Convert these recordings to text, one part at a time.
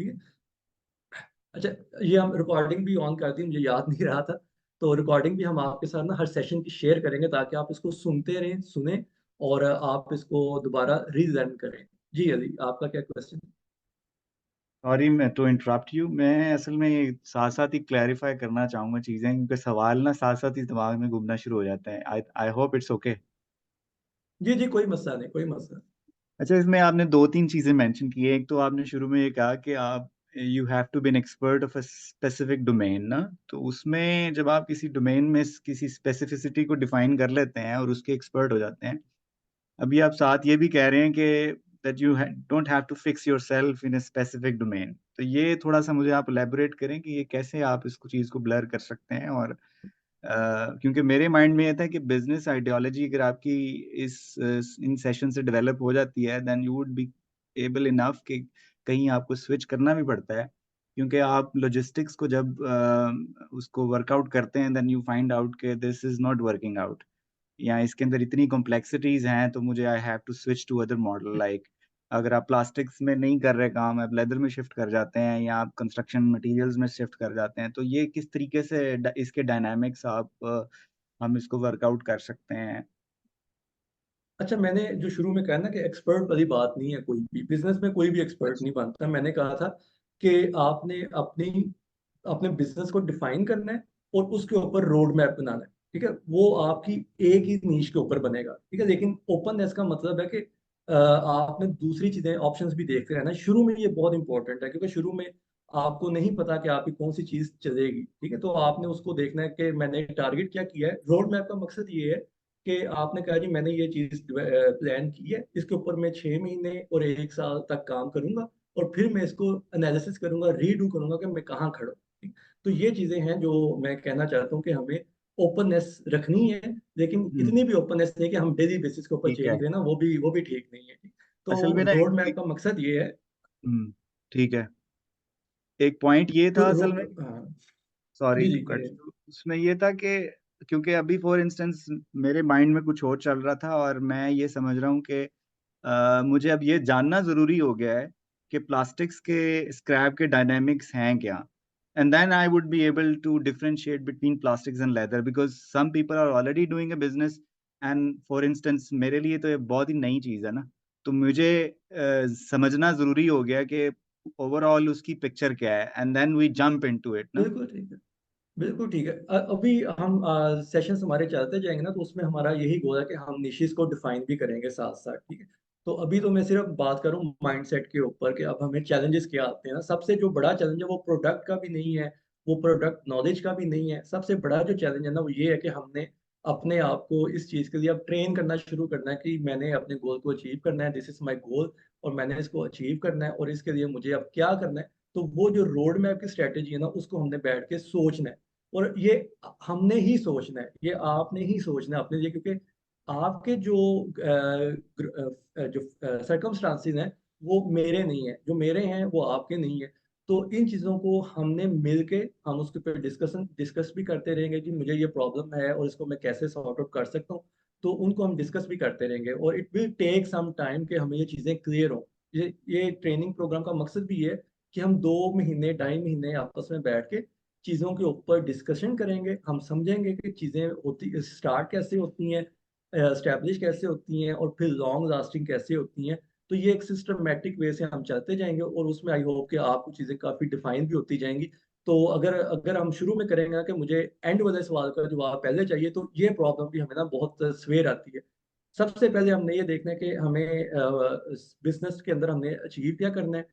ठीक है। अच्छा, ये हम रिकॉर्डिंग भी ऑन कर दी, मुझे याद नहीं रहा था। तो रिकॉर्डिंग भी हम आपके साथ ना हर सेशन की शेयर करेंगे, ताकि आप इसको सुनते रहें, सुने, और आप इसको दोबारा रीलर्न करें। जी अली, आपका क्या क्वेश्चन? सॉरी मैं तो इंटरप्ट यू, मैं असल में साथ साथ ही क्लैरिफाई करना चाहूंगा चीजें, क्योंकि सवाल ना साथ साथ ही दिमाग में घूमना शुरू हो जाते हैं। आई आई होप इट्स ओके। जी जी, कोई मसला नहीं, कोई मसला नहीं। अच्छा, इसमें आपने दो तीन चीजें मेंशन की है। एक तो आपने शुरू में ये कहा कि आप you have to be an expert of a specific domain ना। तो उसमें जब आप किसी डोमेन में किसी स्पेसिफिसिटी को डिफाइन कर लेते हैं और उसके एक्सपर्ट हो जाते हैं, अभी आप साथ ये भी कह रहे हैं कि that you don't have to fix yourself in a specific domain. तो ये थोड़ा सा मुझे आप एलेबोरेट करें कि ये कैसे आप इसको चीज को ब्लर कर सकते हैं। और क्योंकि मेरे माइंड में ये था कि बिजनेस आइडियोलॉजी अगर आपकी इन सेशन से डेवलप हो जाती है, then you would be able enough कि कहीं आपको स्विच करना भी पड़ता है। क्योंकि आप लॉजिस्टिक्स को जब उसको वर्कआउट करते हैं, देन यू फाइंड आउट कि this is not working out, या इसके अंदर इतनी कॉम्प्लेक्सिटीज हैं, तो मुझे I have to switch to other model. Like अगर आप प्लास्टिक्स में नहीं कर रहे काम, आप लेदर में शिफ्ट कर जाते हैं या आप कंस्ट्रक्शन मटेरियल्स में शिफ्ट कर जाते हैं, तो ये किस तरीके से इसके डायनामिक्स आप हम इसको वर्कआउट कर सकते हैं। अच्छा, मैंने जो शुरू में कहा ना कि एक्सपर्ट वाली बात नहीं है, कोई भी बिजनेस में कोई भी एक्सपर्ट अच्छा। नहीं बनता। मैंने कहा था कि आपने अपनी अपने बिजनेस को डिफाइन करना है और उसके ऊपर रोड मैप बनाना है। ठीक है, वो आपकी एक ही नीश के ऊपर बनेगा। ठीक है, लेकिन ओपननेस का मतलब है कि आपने दूसरी चीजें, ऑप्शंस भी देखते रहना। शुरू में ये बहुत इंपॉर्टेंट है, क्योंकि शुरू में आपको नहीं पता कि आपकी कौन सी चीज चलेगी। ठीक है, तो आपने उसको देखना है कि मैंने टारगेट क्या किया है। रोड मैप का मकसद ये है कि आपने कहा जी मैंने ये चीज प्लान की है, इसके ऊपर मैं 6 महीने और 1 साल तक काम करूंगा, और फिर मैं इसको एनालिसिस करूंगा, रीडू करूंगा कि मैं कहाँ खड़ा हूँ। ठीक? तो ये चीजें हैं जो मैं कहना चाहता हूँ कि हमें ओपननेस रखनी है, लेकिन हम्म। इतनी भी ओपननेस नहीं कि हम डेली बेसिस के ऊपर ठीक है। चेंज लेना, वो भी ठीक नहीं है। ठीक? असल में तो ना रोड मैप का मकसद ये है। ठीक है, एक पॉइंट ये तो था असल में। हाँ। सॉरी जी टू जी, कट कहिए। यू, उसमें ये था कि क्योंकि अभी फॉर इंस्टेंस मेरे माइंड में कुछ और चल रहा था, और मैं ये समझ रहा हूँ कि मुझे अब ये जानना जरूरी हो गया है कि प्लास्टिक्स के स्क्रैप के डायनामिक्स हैं क्या। And then I would be able to differentiate between plastics and leather, because some people are already doing a business. And for instance मेरे लिए तो ये बहुत ही नई चीज़ है ना। तो मुझे समझना जरूरी हो गया कि ओवरऑल उसकी पिक्चर क्या है, and then we jump into it ना। बिल्कुल ठीक है, बिल्कुल ठीक है। अभी हम सेशंस हमारे चलते जाएंगे ना, तो उसमें हमारा यही गोल है कि हम निशिस को डिफाइन भी करेंगे साथ साथ। ठीक है, तो अभी तो मैं सिर्फ बात करूं माइंडसेट के ऊपर कि अब हमें चैलेंजेस क्या आते हैं ना। सबसे जो बड़ा चैलेंज है वो प्रोडक्ट का भी नहीं है, वो प्रोडक्ट नॉलेज का भी नहीं है। सबसे बड़ा जो चैलेंज है ना, वो ये है कि हमने अपने आप को इस चीज़ के लिए अब ट्रेन करना शुरू करना है कि मैंने अपने गोल को अचीव करना है, दिस इज माई गोल, और मैंने इसको अचीव करना है, और इसके लिए मुझे अब क्या करना है। तो वो जो रोड मैप की स्ट्रेटेजी है ना, उसको हमने बैठ के सोचना है। और ये हमने ही सोचना है, ये आपने ही सोचना है अपने लिए, क्योंकि आपके जो सरकमस्टांसिस हैं वो मेरे नहीं है, जो मेरे हैं वो आपके नहीं है। तो इन चीज़ों को हमने मिल के हम उसके ऊपर डिस्कस भी करते रहेंगे कि मुझे ये प्रॉब्लम है और इसको मैं कैसे सॉर्ट आउट कर सकता हूँ। तो उनको हम डिस्कस भी करते रहेंगे, और it will take some time कि हमें ये चीज़ें क्लियर हो। ये ट्रेनिंग प्रोग्राम का मकसद भी है कि हम 2 महीने 2.5 महीने आपस में बैठ के चीज़ों के ऊपर डिस्कशन करेंगे। हम समझेंगे कि चीज़ें होती स्टार्ट कैसे होती हैं, स्टैब्लिश कैसे होती हैं, और फिर लॉन्ग लास्टिंग कैसे होती हैं। तो ये एक सिस्टमेटिक वे से हम चलते जाएंगे, और उसमें आई होप कि आपको चीज़ें काफ़ी डिफाइन भी होती जाएंगी। तो अगर अगर हम शुरू में करेंगे ना कि मुझे एंड वाले सवाल का जवाब पहले चाहिए, तो ये प्रॉब्लम भी हमें ना बहुत सवेर आती है। सबसे पहले हमने ये देखना है कि हमें बिजनेस के अंदर हमने अचीव क्या करना है।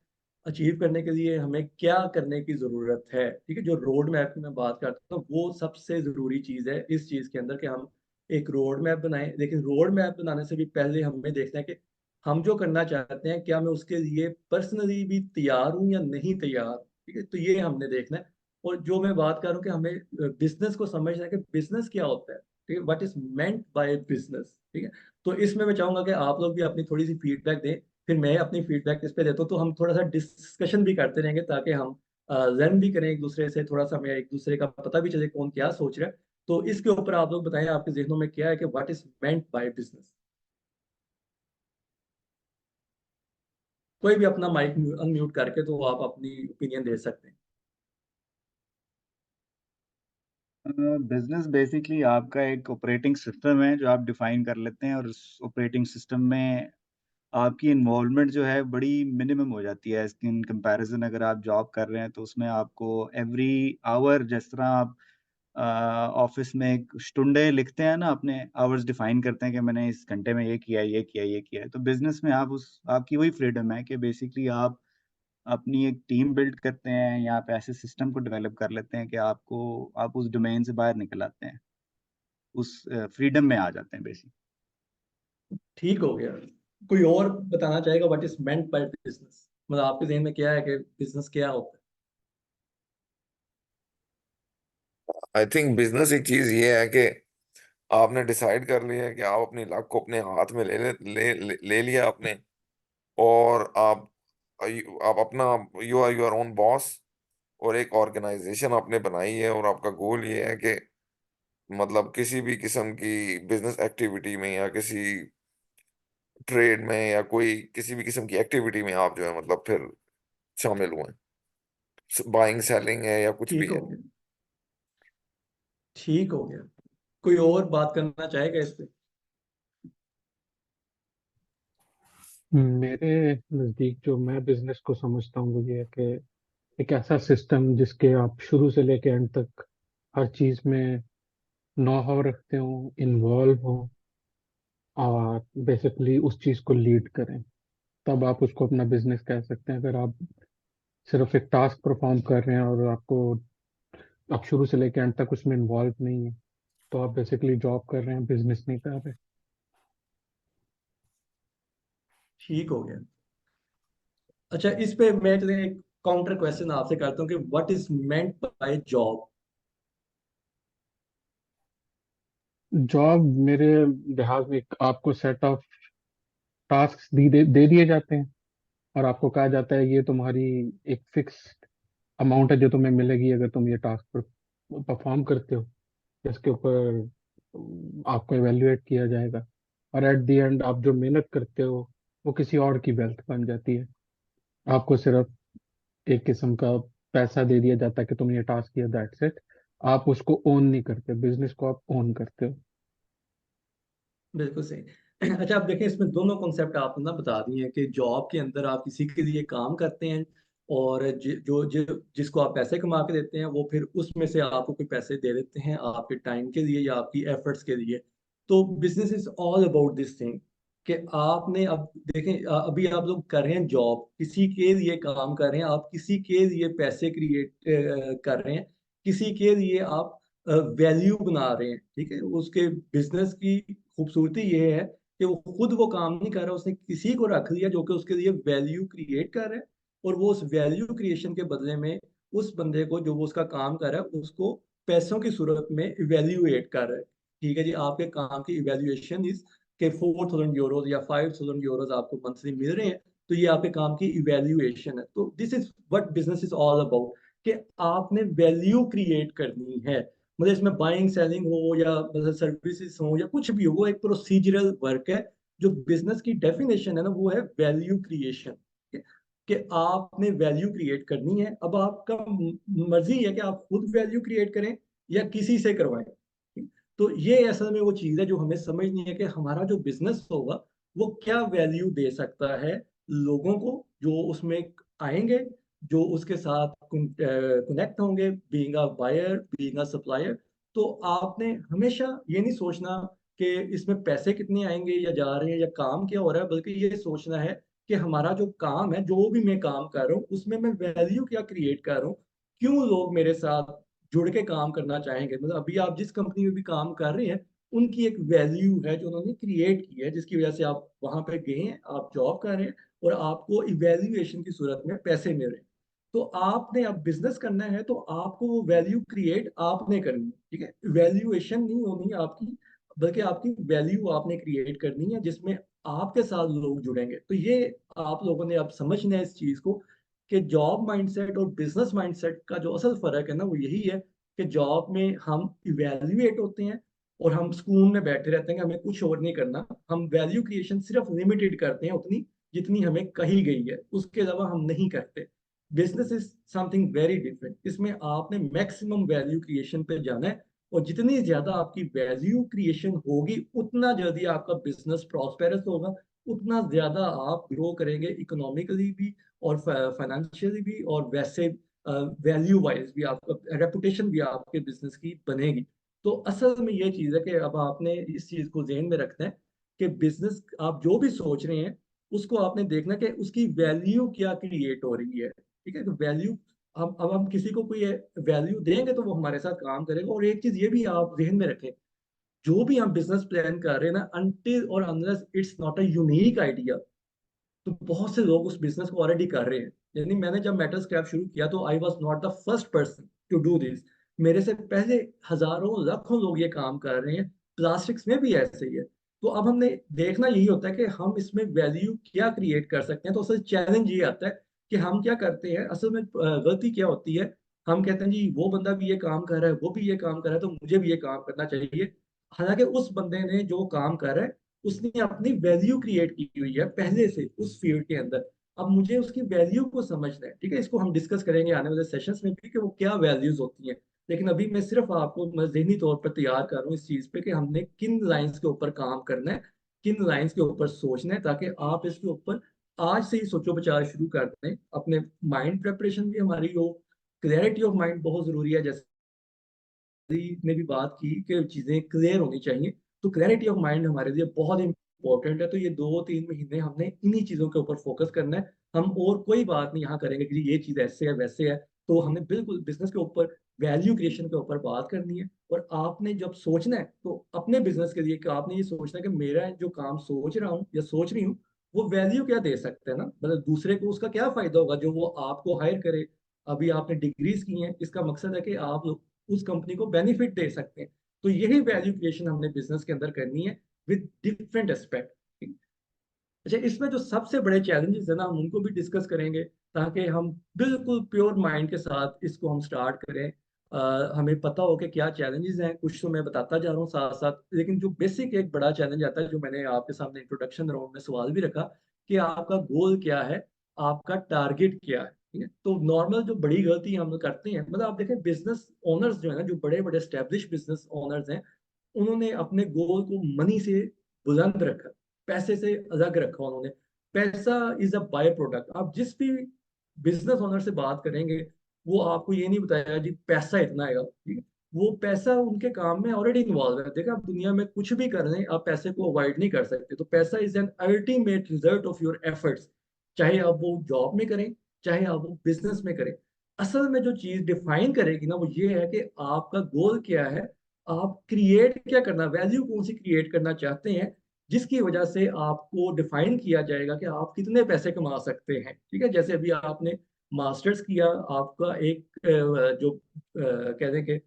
अचीव करने के लिए हमें क्या करने की ज़रूरत है। ठीक है, जो रोड मैप की मैं बात करता हूँ, वो सबसे ज़रूरी चीज़ है इस चीज़ के अंदर कि हम एक रोड मैप बनाएं। लेकिन रोड मैप बनाने से भी पहले हमें देखना है कि हम जो करना चाहते हैं, क्या मैं उसके लिए पर्सनली भी तैयार हूँ या नहीं तैयार। ठीक है, तो ये हमने देखना है। और जो मैं बात कर रहा हूँ कि हमें बिजनेस को समझना है कि बिजनेस क्या होता है। ठीक है, what is meant by business. ठीक है, तो इसमें मैं चाहूंगा कि आप लोग भी अपनी थोड़ी सी फीडबैक दें, फिर मैं अपनी फीडबैक इस पे देता हूँ, तो हम थोड़ा सा डिस्कशन भी करते रहेंगे, ताकि हम लर्न भी करें एक दूसरे से, थोड़ा सा हमें एक दूसरे का पता भी चले कौन क्या सोच रहा है। तो इसके ऊपर आप लोग बताएं आपके जहनों में क्या है कि what is meant by business. कोई भी अपना माइक अनम्यूट करके तो आप अपनी ओपिनियन दे सकते हैं। बिजनेस बेसिकली आपका एक ऑपरेटिंग सिस्टम है जो आप डिफाइन कर लेते हैं, और उस ऑपरेटिंग सिस्टम में आपकी इन्वॉल्वमेंट जो है बड़ी मिनिमम हो जाती है इन कंपैरिजन। अगर आप जॉब कर रहे हैं तो उसमें आपको एवरी आवर, जिस तरह आप ऑफिस में एक स्टुंडे लिखते हैं ना, अपने आवर्स डिफाइन करते हैं कि मैंने इस घंटे में ये किया, ये किया, ये किया है, तो बिजनेस में आप उस आपकी वही फ्रीडम है कि बेसिकली आप अपनी एक टीम बिल्ड करते हैं या आप ऐसे सिस्टम को डेवलप कर लेते हैं कि आप उस डोमेन से बाहर निकल आते हैं, उस फ्रीडम में आ जाते हैं बेसिकली। ठीक हो गया। कोई और बताना चाहेगा what is meant by business? मतलब आपके जहन में क्या है कि बिजनेस क्या होता आई थिंक बिजनेस एक चीज ये है कि आपने डिसाइड कर लिया है कि आप अपनी लाइफ को अपने हाथ में ले लिया आपने, और आप अपना, you are your own boss, और एक ऑर्गेनाइजेशन आपने बनाई है, और आपका गोल ये है कि मतलब किसी भी किस्म की बिजनेस एक्टिविटी में या किसी ट्रेड में या कोई किसी भी किस्म की एक्टिविटी में आप जो है मतलब फिर शामिल हुए, बाइंग सेलिंग है या कुछ भी ठीक है। हो गया। ठीक हो गया। कोई और बात करना चाहेगा इस पे? मेरे नज़दीक जो मैं बिजनेस को समझता हूँ वो ये है कि एक ऐसा सिस्टम जिसके आप शुरू से लेके एंड तक हर चीज़ में नो हाउ रखते हो, इन्वॉल्व हो, और बेसिकली उस चीज़ को लीड करें, तब आप उसको अपना बिजनेस कह सकते हैं। अगर आप सिर्फ एक टास्क परफॉर्म कर रहे हैं और आप शुरू से लेके एंड तक उसमें इन्वॉल्व नहीं है, तो आप बेसिकली जॉब कर रहे हैं, बिजनेस नहीं कर रहे। ठीक हो गया। अच्छा, इस पे मैं चलिए एक काउंटर क्वेश्चन आपसे करता हूँ कि what is meant by job? Job मेरे लिहाज में आपको सेट ऑफ टास्क दे दिए जाते हैं, और आपको कहा जाता है ये तुम्हारी एक फिक्स अमाउंट है जो तुम्हें मिलेगी अगर तुम ये टास्क पर परफॉर्म करते हो। इसके ऊपर आपको इवेल्युएट किया जाएगा, और एट द एंड आप जो मेहनत करते हो वो किसी और की वेल्थ बन जाती है। आपको सिर्फ एक किस्म का पैसा दे दिया जाता है कि तुम ये टास्क किया, दैट्स इट। आप उसको ओन नहीं करते, बिजनेस को आप ओन करते हो। बिल्कुल सही। अच्छा, आप देखें इसमें दोनों कॉन्सेप्ट आपने ना बता दिए हैं कि जॉब के अंदर आप किसी के लिए काम करते हैं, और जिसको आप पैसे कमा के देते हैं वो फिर उसमें से आपको कोई पैसे दे देते हैं आपके टाइम के लिए या आपकी एफर्ट्स के लिए। तो business is all about this thing कि आपने अब देखें अभी आप लोग कर रहे हैं जॉब, किसी के लिए काम कर रहे हैं, आप किसी के लिए पैसे क्रिएट कर रहे हैं, किसी के लिए आप वैल्यू बना रहे हैं। ठीक है, उसके बिजनेस की खूबसूरती ये है कि वो काम नहीं कर रहा, उसने किसी को रख लिया जो कि उसके लिए वैल्यू क्रिएट कर रहा है, और वो उस वैल्यू क्रिएशन के बदले में उस बंदे को जो वो उसका काम कर रहा है उसको पैसों की सूरत में इवेल्युएट कर रहा है। ठीक है जी, आपके काम की इवेल्युएशन इज के 4,000 यूरोज या 5,000 यूरोज आपको मंथली मिल रहे हैं, तो ये आपके काम की इवेल्युएशन है। तो this is what business is all about, कि आपने वैल्यू क्रिएट करनी है। मतलब इसमें बाइंग सेलिंग हो या मतलब सर्विसेज हो या कुछ भी हो, वो एक प्रोसीजरल वर्क है। जो बिजनेस की डेफिनेशन है ना वो है वैल्यू क्रिएशन, कि आपने वैल्यू क्रिएट करनी है। अब आपका मर्जी है कि आप खुद वैल्यू क्रिएट करें या किसी से करवाएं। तो ये असल में वो चीज है जो हमें समझनी है कि हमारा जो बिजनेस होगा वो क्या वैल्यू दे सकता है लोगों को जो उसमें आएंगे, जो उसके साथ कनेक्ट होंगे, being a buyer, being a supplier. तो आपने हमेशा ये नहीं सोचना कि इसमें पैसे कितने आएंगे या जा रहे हैं या काम क्या हो रहा है, बल्कि ये सोचना है कि हमारा जो काम है, जो भी मैं काम कर रहा हूँ उसमें मैं वैल्यू क्या क्रिएट कर रहा हूँ, क्यों लोग मेरे साथ जुड़ के काम करना चाहेंगे। मतलब अभी आप जिस कंपनी में भी काम कर रहे हैं उनकी एक वैल्यू है जो उन्होंने क्रिएट की है, जिसकी वजह से आप वहां पे गए हैं, आप जॉब कर रहे हैं और आपको इवेल्युएशन की सूरत में पैसे मिल रहे हैं। तो आपने अब बिजनेस करना है तो आपको वो वैल्यू क्रिएट आपने करनी है। ठीक है, वैल्यूएशन नहीं होनी है आपकी, बल्कि आपकी वैल्यू आपने क्रिएट करनी है जिसमें आपके साथ लोग जुड़ेंगे। तो ये आप लोगों ने अब समझना है इस चीज को कि जॉब माइंडसेट और बिजनेस माइंडसेट का जो असल फर्क है ना वो यही है कि जॉब में हम इवेल्युएट होते हैं और हम सुकून में बैठे रहते हैं कि हमें कुछ और नहीं करना। हम वैल्यू क्रिएशन सिर्फ लिमिटेड करते हैं उतनी जितनी हमें कही गई है, उसके अलावा हम नहीं करते। Business is something very different. इसमें आपने मैक्सिमम वैल्यू क्रिएशन पे जाना है, और जितनी ज्यादा आपकी वैल्यू क्रिएशन होगी उतना जल्दी आपका बिजनेस प्रॉस्पेरस होगा, उतना ज्यादा आप ग्रो करेंगे इकोनॉमिकली भी और फाइनेंशियली भी, और वैसे वैल्यू वाइज भी आपका रेपुटेशन भी आपके बिजनेस की बनेगी। तो असल में ये चीज है कि अब आपने इस चीज को ध्यान में रखना है कि बिजनेस आप जो भी सोच रहे हैं उसको आपने देखना कि उसकी वैल्यू क्या क्रिएट हो रही है। ठीक है, तो वैल्यू, हम किसी को कोई वैल्यू देंगे तो वो हमारे साथ काम करेगा। और एक चीज ये भी आप जहन में रखें, जो भी हम बिजनेस प्लान कर रहे हैं ना, अनटिल और unless it's not a unique idea, तो बहुत से लोग उस बिजनेस को ऑलरेडी कर रहे हैं। यानी मैंने जब मेटल स्क्रैप शुरू किया तो I was not the first person to do this. मेरे से पहले हजारों लाखों लोग ये काम कर रहे हैं। प्लास्टिक्स में भी ऐसे ही है। तो अब हमने देखना यही होता है कि हम इसमें वैल्यू क्या क्रिएट कर सकते हैं। तो असल चैलेंज ये आता है कि हम क्या करते हैं, असल में गलती क्या होती है, हम कहते हैं जी वो बंदा भी ये काम कर रहा है, वो भी ये काम कर रहा है, तो मुझे भी ये काम करना चाहिए। हालांकि उस बंदे ने जो काम कर रहा है, उसने अपनी वैल्यू क्रिएट की हुई है पहले से उस फील्ड के अंदर। अब मुझे उसकी वैल्यू को समझना है। ठीक है, इसको हम डिस्कस करेंगे आने वाले सेशंस में भी कि वो क्या वैल्यूज होती हैं। लेकिन अभी मैं सिर्फ आपको मैं ज़हनी तौर पर तैयार कर रहा हूँ इस चीज पे कि हमने किन लाइंस के ऊपर काम करना है, किन लाइंस के ऊपर सोचना है, ताकि आप इसके ऊपर आज से ही सोचो विचार शुरू कर दें। अपने माइंड प्रेपरेशन भी हमारी हो, क्लैरिटी ऑफ माइंड बहुत जरूरी है। जैसे ने भी बात की कि चीजें क्लियर होनी चाहिए, तो क्लैरिटी ऑफ माइंड हमारे लिए बहुत इंपॉर्टेंट है। तो ये 2-3 महीने हमने इन्हीं चीजों के ऊपर फोकस करना है। हम और कोई बात नहीं यहाँ करेंगे कि ये चीज ऐसे है वैसे है। तो हमने बिल्कुल बिजनेस के ऊपर, वैल्यू क्रिएशन के ऊपर बात करनी है। और आपने जब सोचना है तो अपने बिजनेस के लिए कि आपने ये सोचना है कि मेरा जो काम सोच रहा हूँ या सोच रही हूँ, वो वैल्यू क्या दे सकते हैं ना, मतलब दूसरे को उसका क्या फायदा होगा जो वो आपको हायर करे। अभी आपने डिग्रीज की हैं, इसका मकसद है कि आप उस कंपनी को बेनिफिट दे सकते हैं। तो यही वैल्यू क्रिएशन हमने बिजनेस के अंदर करनी है विद डिफरेंट एस्पेक्ट। अच्छा, इसमें जो सबसे बड़े चैलेंजेस है ना, हम उनको भी डिस्कस करेंगे, ताकि हम बिल्कुल प्योर माइंड के साथ इसको हम स्टार्ट करें। हमें पता हो कि क्या चैलेंजेस हैं, कुछ तो मैं बताता जा रहा हूँ साथ साथ। लेकिन जो बेसिक एक बड़ा चैलेंज आता है, जो मैंने आपके सामने इंट्रोडक्शन राउंड में सवाल भी रखा, कि आपका गोल क्या है, आपका टारगेट क्या है। ठीक है, तो नॉर्मल जो बड़ी गलती हम लोग करते हैं, मतलब आप देखें बिजनेस ओनर्स जो है ना, जो बड़े बड़े स्टैब्लिश बिजनेस ओनर्स हैं, उन्होंने अपने गोल को मनी से बुलंद रखा, पैसे से अलग रखा उन्होंने। पैसा इज अ बाय प्रोडक्ट। आप जिस भी बिजनेस ओनर से बात करेंगे, वो आपको ये नहीं बताएगा जी पैसा इतना आएगा। ठीक है, वो पैसा उनके काम में ऑलरेडी इन्वॉल्व है। देखा, आप दुनिया में कुछ भी कर रहे हैं, आप पैसे को अवॉइड नहीं कर सकते। तो पैसा is an ultimate result of your efforts, चाहे आप वो जॉब में करें, चाहे आप वो बिजनेस में करें। असल में जो चीज डिफाइन करेगी ना, वो ये है कि आपका गोल क्या है, आप क्रिएट क्या करना, वैल्यू कौन सी क्रिएट करना चाहते हैं, जिसकी वजह से आपको डिफाइन किया जाएगा कि आप कितने पैसे कमा सकते हैं। ठीक है, जैसे अभी आपने मास्टर्स किया, आपका एक जो कहते हैं कि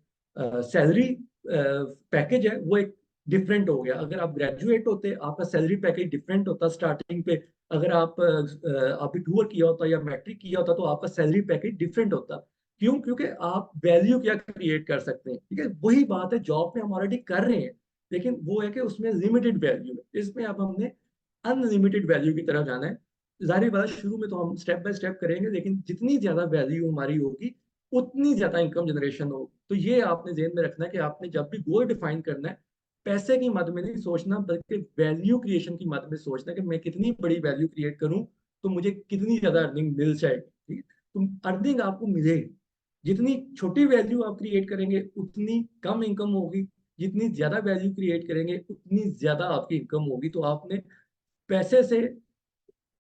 सैलरी पैकेज है, वो एक डिफरेंट हो गया। अगर आप ग्रेजुएट होते, आपका सैलरी पैकेज डिफरेंट होता स्टार्टिंग पे। अगर आप अभी टूर किया होता या मैट्रिक किया होता, तो आपका सैलरी पैकेज डिफरेंट होता। क्यों? क्योंकि आप वैल्यू क्या क्रिएट कर सकते हैं। ठीक है, वही बात है जॉब में हम ऑलरेडी कर रहे हैं, लेकिन वो है कि उसमें लिमिटेड वैल्यू है। इसमें अब हमने अनलिमिटेड वैल्यू की तरफ जाना है। जाहिर बात है, शुरू में तो हम स्टेप बाय स्टेप करेंगे, लेकिन जितनी ज्यादा वैल्यू हमारी होगी, उतनी ज्यादा इनकम जनरेशन होगी। तो ये आपने ध्यान में रखना है कि आपने जब भी गोल डिफाइन करना है, पैसे की मद में नहीं सोचना, बल्कि वैल्यू क्रिएशन की मद में सोचना कि मैं कितनी बड़ी वैल्यू क्रिएट करूं तो मुझे कितनी ज्यादा अर्निंग मिल जाएगी। ठीक है, तो अर्निंग आपको मिलेगी। जितनी छोटी वैल्यू आप क्रिएट करेंगे, उतनी कम इनकम होगी। जितनी ज्यादा वैल्यू क्रिएट करेंगे, उतनी ज्यादा आपकी इनकम होगी। तो आपने पैसे से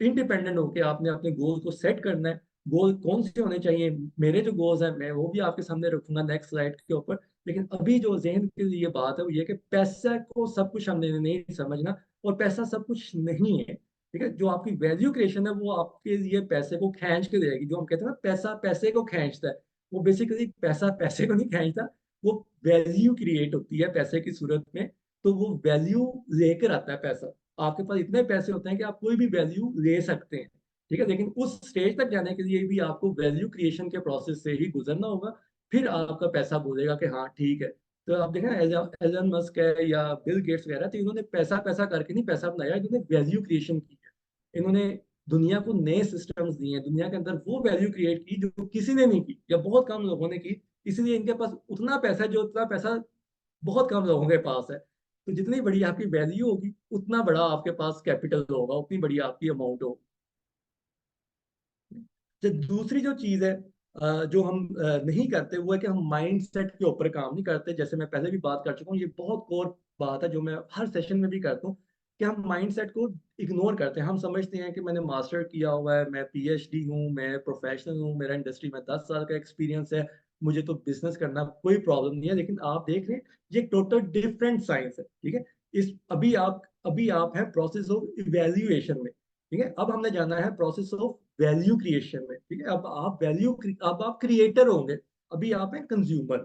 इंडिपेंडेंट होकर आपने अपने गोल को सेट करना है। गोल कौन से होने चाहिए, मेरे जो गोल्स हैं मैं वो भी आपके सामने रखूंगा नेक्स्ट स्लाइड के ऊपर। लेकिन अभी जो जहन के लिए बात है वो ये कि पैसा को सब कुछ हमने नहीं समझना, और पैसा सब कुछ नहीं है। ठीक है, जो आपकी वैल्यू क्रिएशन है वो आपके लिए पैसे को खींच के देगी। जो हम कहते हैं ना, पैसा पैसे को खींचता है, वो बेसिकली पैसा पैसे को नहीं खींचता, वो वैल्यू क्रिएट होती है पैसे की सूरत में। तो वो वैल्यू लेकर आता है पैसा। आपके पास इतने पैसे होते हैं कि आप कोई भी वैल्यू ले सकते हैं। ठीक है, लेकिन उस स्टेज तक जाने के लिए भी आपको वैल्यू क्रिएशन के प्रोसेस से ही गुजरना होगा। फिर आपका पैसा बोलेगा कि हाँ ठीक है। तो आप देखें एलन मस्क है या बिल गेट्स वगैरह, तो इन्होंने पैसा पैसा करके नहीं पैसा बनाया, इन्होंने वैल्यू क्रिएशन की है। इन्होंने दुनिया को नए सिस्टम्स दिए हैं, दुनिया के अंदर वो वैल्यू क्रिएट की जो किसी ने नहीं की या बहुत कम लोगों ने की। इसलिए इनके पास उतना पैसा है जो उतना पैसा बहुत कम लोगों के पास है। तो जितनी बड़ी आपकी वैल्यू होगी उतना बड़ा आपके पास कैपिटल होगा, उतनी बड़ी आपकी अमाउंट होगी। जो दूसरी जो चीज है जो हम नहीं करते वो है कि हम माइंड सेट के ऊपर काम नहीं करते। जैसे मैं पहले भी बात कर चुका हूँ, ये बहुत कोर बात है जो मैं हर सेशन में भी करता हूँ, कि हम माइंड सेट को इग्नोर करते हैं। हम समझते हैं कि मैंने मास्टर किया हुआ है, मैं पीएचडी हूँ, मैं प्रोफेशनल हूँ, मेरा इंडस्ट्री में 10 साल का एक्सपीरियंस है, मुझे तो बिजनेस करना कोई प्रॉब्लम नहीं है। लेकिन आप देख रहे हैं ये टोटल डिफरेंट साइंस है, ठीक है। इस अभी आप है प्रोसेस ऑफ इवेल्युएशन में, ठीक है। अब हमने जाना है प्रोसेस ऑफ वैल्यू क्रिएशन में, ठीक है। अब आप क्रिएटर होंगे, अभी आप हैं कंज्यूमर,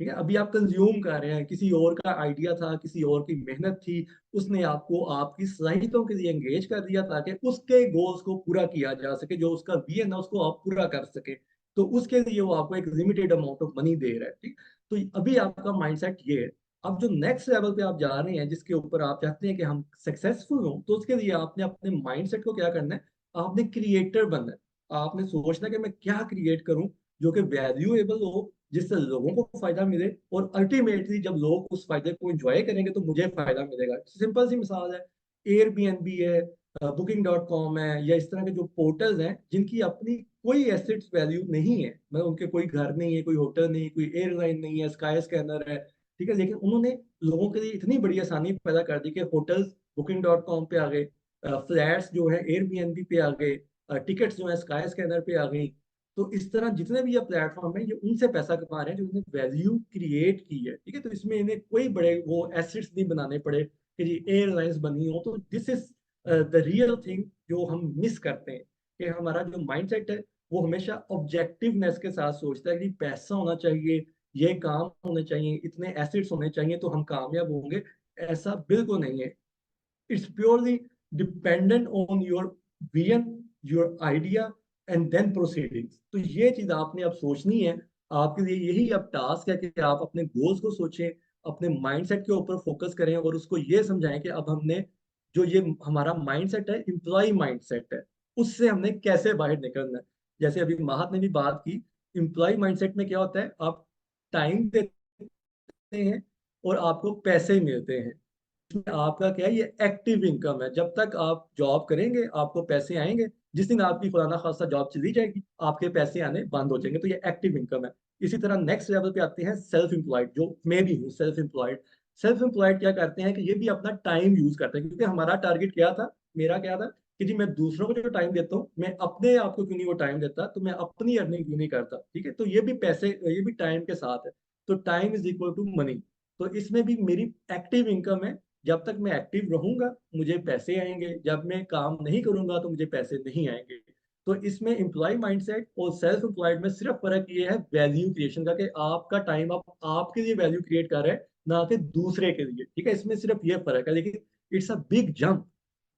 ठीक है। अभी आप कंज्यूम कर रहे हैं, किसी और का आइडिया था, किसी और की मेहनत थी, उसने आपको आपकी सलाहियतों के लिए एंगेज कर दिया ताकि उसके गोल्स को पूरा किया जा सके, जो उसका विजन है उसको आप पूरा कर सके। तो उसके लिए वो आपको एक लिमिटेड अमाउंट ऑफ मनी दे रहा है, ठीक। तो अभी आपका माइंडसेट ये है। अब जो नेक्स्ट लेवल पे आप जा रहे हैं, जिसके ऊपर आप चाहते हैं कि हम सक्सेसफुल हों, तो उसके लिए आपने अपने माइंडसेट को क्या करना है, आपने क्रिएटर बनना है। आपने सोचना है कि मैं क्या क्रिएट करूं जो कि वैल्यूएबल हो, जिससे लोगों को फायदा मिले, और अल्टीमेटली जब लोग उस फायदे को एंजॉय करेंगे तो मुझे फायदा मिलेगा। सिंपल सी मिसाल है, एयरबीएनबी है, Booking.com है, या इस तरह के जो पोर्टल्स हैं जिनकी अपनी कोई एसेट्स वैल्यू नहीं है, मतलब उनके कोई घर नहीं है, कोई होटल नहीं, कोई एयरलाइन नहीं है, स्काई स्कैनर है, ठीक है। लेकिन उन्होंने लोगों के लिए इतनी बड़ी आसानी पैदा कर दी कि होटल्स Booking.com पे आ गए, फ्लैट्स जो है एयरबीएनबी पे आ गए, टिकट्स जो है स्काई स्कैनर पे आ गई। तो इस तरह जितने भी ये प्लेटफॉर्म है ये उनसे पैसा कमा रहे हैं जो उन्होंने वैल्यू क्रिएट की है, ठीक है। तो इसमें इन्हें कोई बड़े वो एसेट्स नहीं बनाने पड़े कि जी एयरलाइंस बनी हो। तो this is the real thing जो हम मिस करते हैं, कि हमारा जो माइंडसेट है वो हमेशा ऑब्जेक्टिवनेस के साथ सोचता है कि पैसा होना चाहिए, ये काम होने चाहिए, इतने एसेट्स होने चाहिए तो हम कामयाब होंगे। ऐसा बिल्कुल नहीं है। It's purely dependent on your vision, your idea, and then proceedings. तो ये चीज आपने अब सोचनी है। आपके लिए यही अब टास्क है कि आप अपने गोल्स को सोचें, अपने माइंडसेट के ऊपर फोकस करें, और उसको ये समझाएं कि अब हमने जो ये हमारा माइंडसेट है, एम्प्लॉय माइंडसेट है, उससे हमने कैसे बाहर निकलना है। जैसे अभी माहत ने भी बात की, एम्प्लॉय माइंडसेट में क्या होता है, आप टाइम देते हैं और आपको पैसे मिलते हैं। आपका क्या है, ये एक्टिव इनकम है। जब तक आप जॉब करेंगे आपको पैसे आएंगे, जिस दिन आपकी खुदा खासा जॉब चली जाएगी आपके पैसे आने बंद हो जाएंगे। तो ये एक्टिव इनकम है। इसी तरह नेक्स्ट लेवल पे आते हैं सेल्फ एम्प्लॉयड, जो मैं भी हूँ सेल्फ एम्प्लॉयड। सेल्फ एम्प्लॉयड क्या करते हैं कि ये भी अपना टाइम यूज करते हैं, क्योंकि हमारा टारगेट क्या था, मेरा क्या था, कि जी मैं दूसरों को जो टाइम देता हूँ मैं अपने आप को क्यों नहीं वो टाइम देता, तो मैं अपनी अर्निंग क्यों नहीं करता, ठीक है। तो ये भी पैसे, ये भी टाइम के साथ है। तो time is equal to money. तो इसमें भी मेरी एक्टिव इनकम है। जब तक मैं एक्टिव रहूंगा मुझे पैसे आएंगे, जब मैं काम नहीं करूंगा तो मुझे पैसे नहीं आएंगे। तो इसमें एम्प्लॉय माइंडसेट और सेल्फ एम्प्लॉयड में सिर्फ फर्क ये है वैल्यू क्रिएशन का, कि आपका टाइम आप आपके लिए वैल्यू क्रिएट कर रहे हैं, ना कि दूसरे के लिए, ठीक है। इसमें सिर्फ ये फर्क है, लेकिन इट्स अ बिग जंप।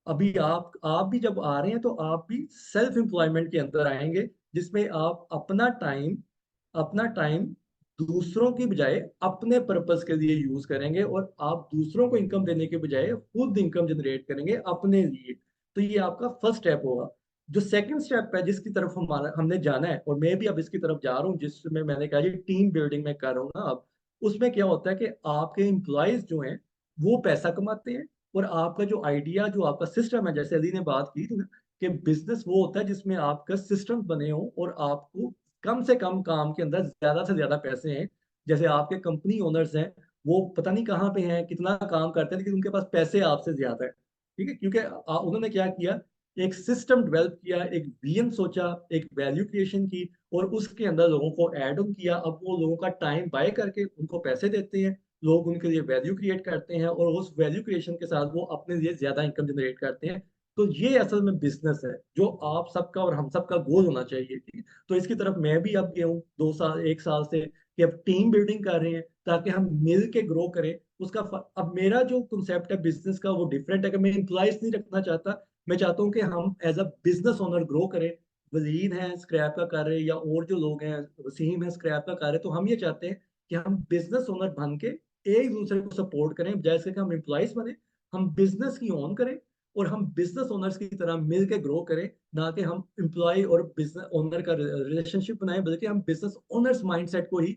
अभी आप भी जब आ रहे हैं तो आप भी सेल्फ एम्प्लॉयमेंट के अंदर आएंगे, जिसमें आप अपना टाइम दूसरों की बजाय अपने पर्पस के लिए यूज करेंगे, और आप दूसरों को इनकम देने के बजाय खुद इनकम जनरेट करेंगे अपने लिए। तो ये आपका फर्स्ट स्टेप होगा। जो सेकंड स्टेप है जिसकी तरफ हमने जाना है, और मैं भी अब इसकी तरफ जा रहा हूँ, जिसमें मैंने कहा ये टीम बिल्डिंग में कर रहा हूँ ना अब। उसमें क्या होता है कि आपके एम्प्लॉयज जो हैं वो पैसा कमाते हैं, और आपका जो आइडिया, जो आपका सिस्टम है, जैसे अली ने बात की थी ना, कि बिजनेस वो होता है जिसमें आपका सिस्टम बने हो और आपको कम से कम काम के अंदर ज्यादा से ज्यादा पैसे हैं। जैसे आपके कंपनी ओनर्स हैं, वो पता नहीं कहाँ पे हैं, कितना काम करते हैं, लेकिन उनके पास पैसे आपसे ज्यादा है, ठीक है। क्योंकि उन्होंने क्या किया, एक सिस्टम डेवलप किया, एक विजन सोचा, एक वैल्यू क्रिएशन की, और उसके अंदर लोगों को ऐड ऑन किया। अब वो लोगों का टाइम बाय करके उनको पैसे देते हैं, लोग उनके लिए वैल्यू क्रिएट करते हैं, और उस वैल्यू क्रिएशन के साथ वो अपने लिए ज्यादा इनकम जनरेट करते हैं। तो ये असल में बिजनेस है जो आप सबका और हम सबका गोल होना चाहिए, ठीक है। तो इसकी तरफ मैं भी अब गया हूँ 2 साल 1 साल से, कि अब टीम बिल्डिंग कर रहे हैं ताकि हम मिल के ग्रो करें। अब मेरा जो कंसेप्ट है बिजनेस का वो डिफरेंट है, कि मैं एम्प्लॉयज नहीं रखना चाहता। मैं चाहता हूँ कि हम as a business owner grow करें। वलीद हैं स्क्रैप का कर रहे हैं, या और जो लोग हैं, वसीम है स्क्रैप का कर रहे हैं, तो हम ये चाहते हैं कि हम बिजनेस ओनर बन के एक दूसरे को सपोर्ट करें, जैसे कि हम एम्प्लॉयज बने, हम बिजनेस की ओन करें, और हम बिजनेस ओनर्स की तरह मिल के ग्रो करें, ना कि हम एम्प्लॉय और बिजनेस ओनर का रिलेशनशिप बनाएं, बल्कि हम बिजनेस ओनर्स माइंडसेट को ही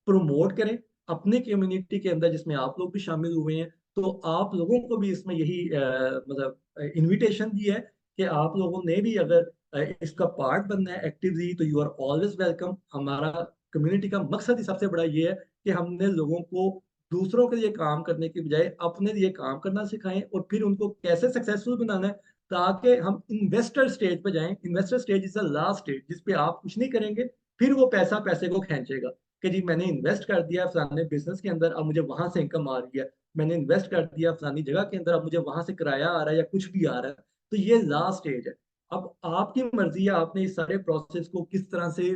प्रमोट करें अपने कम्युनिटी के अंदर, जिसमें आप लोग भी शामिल हुए हैं। तो आप लोगों को भी इसमें यही मतलब इनविटेशन दी है कि आप लोगों ने भी अगर इसका पार्ट बनना है एक्टिवली, तो यू आर ऑलवेज वेलकम। हमारा कम्युनिटी का मकसद ही सबसे बड़ा ये है कि हमने लोगों को दूसरों के लिए काम करने की बजाय अपने लिए काम करना सिखाएं, और फिर उनको कैसे सक्सेसफुल बनाना है, ताकि हम इन्वेस्टर स्टेज पे जाएं। Investor stage is the last stage जिसपे आप कुछ नहीं करेंगे, फिर वो पैसा पैसे को खींचेगा कि जी मैंने इन्वेस्ट कर दिया फलाने बिजनेस के अंदर, अब मुझे वहां से इनकम आ रही है। मैंने इन्वेस्ट कर दिया फलानी जगह के अंदर, अब मुझे वहां से किराया आ रहा है या कुछ भी आ रहा है। तो ये लास्ट स्टेज है। अब आपकी मर्जी है आपने इस सारे प्रोसेस को किस तरह से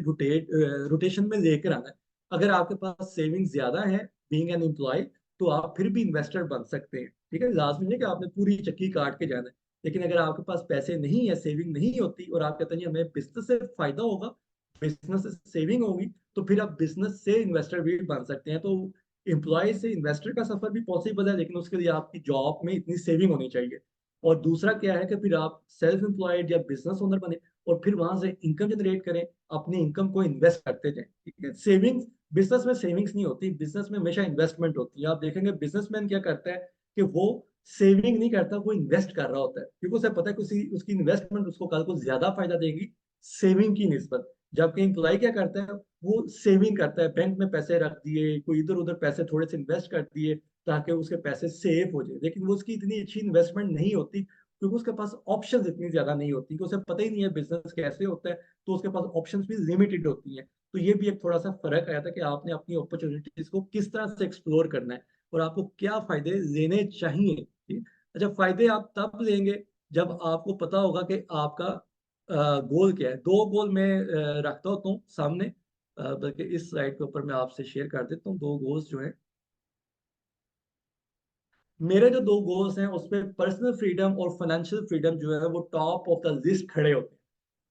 रोटेशन में लेकर आना है। अगर आपके पास सेविंग ज्यादा है बीइंग एन एम्प्लॉय, तो आप फिर भी इन्वेस्टर बन सकते हैं। ठीक है, लाजमी नहीं कि आपने पूरी चक्की काट के जाना है। लेकिन अगर आपके पास पैसे नहीं है, सेविंग नहीं होती, और आप कहते हैं हमें बिजनेस से फायदा होगा, बिजनेस से सेविंग होगी, तो फिर आप बिजनेस से इन्वेस्टर भी बन सकते हैं। तो एम्प्लॉय से इन्वेस्टर का सफर भी पॉसिबल है, लेकिन उसके लिए आपकी जॉब में इतनी सेविंग होनी चाहिए। और दूसरा क्या है कि फिर आप सेल्फ एम्प्लॉयड या बिजनेस ओनर बने, और फिर वहां से इनकम जनरेट करें, अपनी इनकम को इन्वेस्ट करते जाएं। ठीक है, सेविंग्स, बिजनेस में सेविंग्स नहीं होती, बिजनेस में हमेशा इन्वेस्टमेंट होती है। आप देखेंगे बिजनेसमैन क्या करता है कि वो सेविंग नहीं करता, वो इन्वेस्ट कर रहा होता है, क्योंकि उसे पता है कि उसकी इन्वेस्टमेंट उसको कल को ज्यादा फायदा देगी सेविंग की निस्बत। जबकि एम्प्लॉय क्या करता है, वो सेविंग करता है, बैंक में पैसे रख दिए, कोई इधर उधर पैसे थोड़े से इन्वेस्ट कर दिए ताकि उसके पैसे सेव हो जाए, लेकिन वो उसकी इतनी अच्छी इन्वेस्टमेंट नहीं होती, क्योंकि उसके पास ऑप्शंस इतनी ज्यादा नहीं होती, कि उसे पता ही नहीं है बिजनेस कैसे होता है, तो उसके पास ऑप्शंस भी लिमिटेड होती हैं। तो ये भी एक थोड़ा सा फर्क आया था कि आपने अपनी अपॉर्चुनिटीज को किस तरह से एक्सप्लोर करना है, और आपको क्या फायदे लेने चाहिए। ठीक? अच्छा, फायदे आप तब लेंगे जब आपको पता होगा कि आपका गोल क्या है। दो गोल मैं रखता होता हूँ सामने, बल्कि इस स्लाइड के ऊपर मैं आपसे शेयर कर देता हूँ दो गोल्स जो है मेरे। जो दो गोल्स हैं उसमें पर्सनल फ्रीडम और फाइनेंशियल फ्रीडम जो है वो टॉप ऑफ द लिस्ट खड़े होते हैं।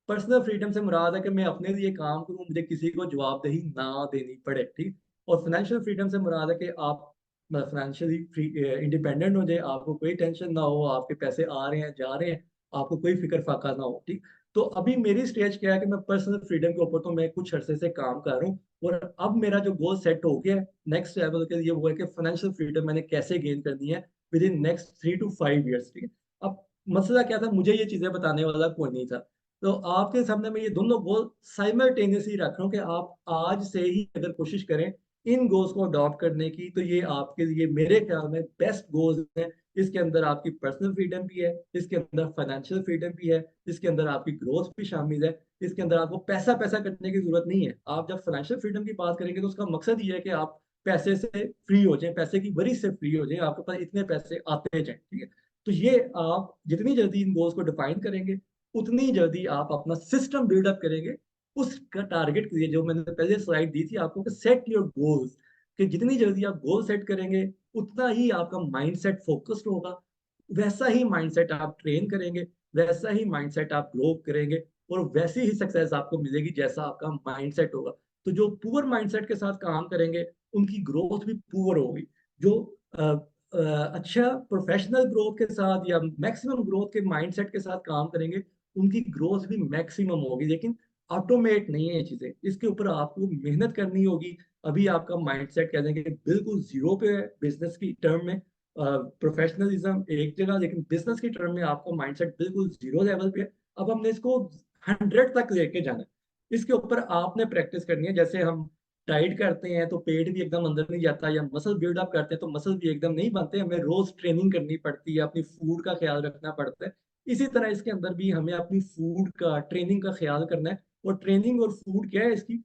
पर्सनल फ्रीडम से मुराद है कि मैं अपने लिए काम करूं, मुझे किसी को जवाबदेही ना देनी पड़े। ठीक। और फाइनेंशियल फ्रीडम से मुराद है कि आप फाइनेंशियली फ्री इंडिपेंडेंट हो जाए, आपको कोई टेंशन ना हो, आपके पैसे आ रहे हैं जा रहे हैं, आपको कोई फिक्र फाका ना हो। ठीक। तो अभी मेरी स्टेज क्या है कि मैं पर्सनल फ्रीडम के ऊपर तो मैं कुछ अरसे से काम कर रहा हूँ, और अब मेरा जो गोल सेट हो गया है नेक्स्ट लेवल के लिए, वो है कि फाइनेंशियल फ्रीडम मैंने कैसे गेन करनी है with in next 3 to 5 years। ठीक है। अब मसला क्या था, मुझे ये चीजें बताने वाला कोई नहीं था, तो आपके सामने मैं ये दोनों गोल साइमल्टेनियसली रख रहा हूँ कि आप आज से ही अगर कोशिश करें इन गोल्स को अडॉप्ट करने की, तो ये आपके लिए मेरे ख्याल में बेस्ट गोल्स हैं। इसके अंदर आपकी पर्सनल फ्रीडम भी है, इसके अंदर फाइनेंशियल फ्रीडम भी है, इसके अंदर आपकी ग्रोथ भी शामिल है, इसके अंदर आपको पैसा पैसा करने की जरूरत नहीं है। आप जब फाइनेंशियल फ्रीडम की बात करेंगे तो उसका मकसद ये है कि आप पैसे से फ्री हो जाएं, पैसे की वरी से फ्री हो जाएं, आपके पास इतने पैसे आते जाएं। ठीक है। तो ये आप जितनी जल्दी इन गोल्स को डिफाइन करेंगे, उतनी जल्दी आप अपना सिस्टम बिल्डअप करेंगे उसका टारगेट के लिए। जो मैंने पहले स्लाइड दी थी आपको, सेट योर गोल्स, कि जितनी जल्दी आप गोल सेट करेंगे उतना ही आपका माइंडसेट फोकस्ड होगा, वैसा ही माइंडसेट आप ट्रेन करेंगे, वैसा ही माइंडसेट आप ग्रो करेंगे, और वैसी ही सक्सेस आपको मिलेगी जैसा आपका माइंडसेट होगा। तो जो पुअर माइंडसेट के साथ काम करेंगे उनकी ग्रोथ भी पुअर होगी। जो अच्छा प्रोफेशनल ग्रोथ के साथ या मैक्सिमम ग्रोथ के माइंडसेट के साथ काम करेंगे, उनकी ग्रोथ भी मैक्सिमम होगी। लेकिन ऑटोमेट नहीं है ये चीजें, इसके ऊपर आपको मेहनत करनी होगी। अभी आपका माइंडसेट कह देंगे बिल्कुल जीरो पे है बिजनेस की टर्म में, प्रोफेशनलिज्म एक जगह, लेकिन बिजनेस की टर्म में आपका माइंडसेट बिल्कुल जीरो लेवल पे है। अब हमने इसको 100 तक लेके जाना है। इसके ऊपर आपने प्रैक्टिस करनी है। जैसे हम डाइट करते हैं तो पेट भी एकदम अंदर नहीं जाता, या मसल बिल्डअप करते हैं तो मसल भी एकदम नहीं बनते, हमें रोज ट्रेनिंग करनी पड़ती है, अपनी फूड का ख्याल रखना पड़ता है। इसी तरह इसके अंदर भी हमें अपनी फूड का ट्रेनिंग का ख्याल करना है। और ट्रेनिंग और फूड क्या है, इसकी